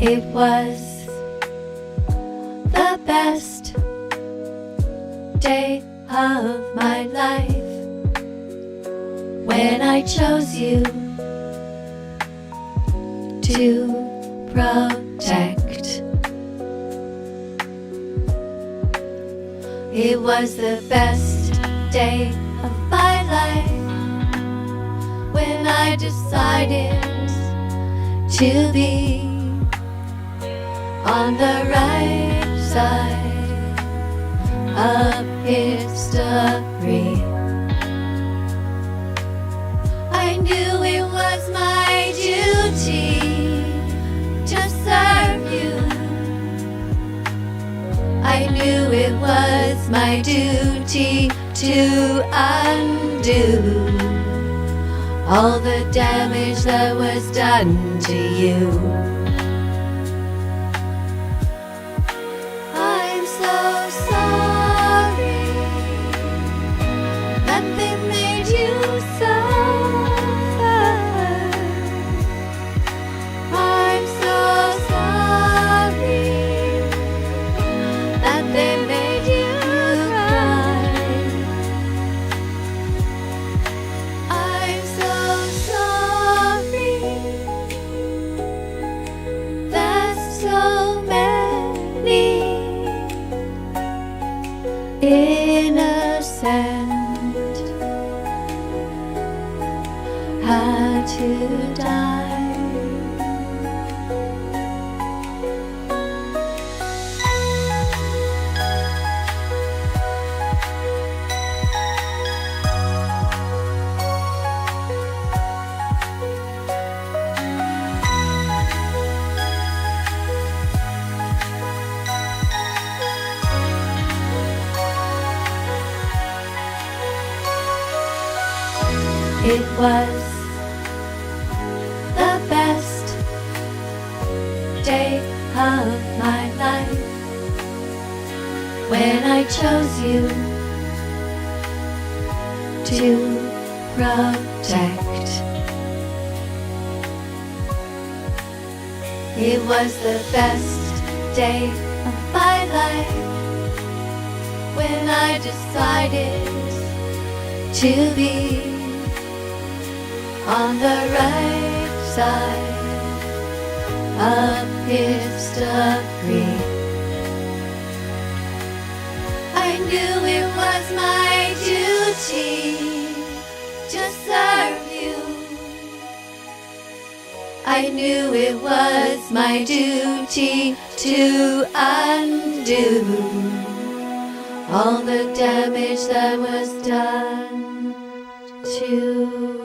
It was the best day of my life when I chose you to protect. It was the best day of my life when I decided to be on the right side of history. I knew it was my duty to serve you. I knew it was my duty to undo all the damage that was done to you. I'm so sorry that they made you suffer. I'm so sorry that they made you cry. I'm so sorry that so many innocent had to die. It was the best day of my life when I chose you to protect. It was the best day of my life when I decided to be on the right side of history. I knew it was my duty to serve you. I knew it was my duty to undo all the damage that was done to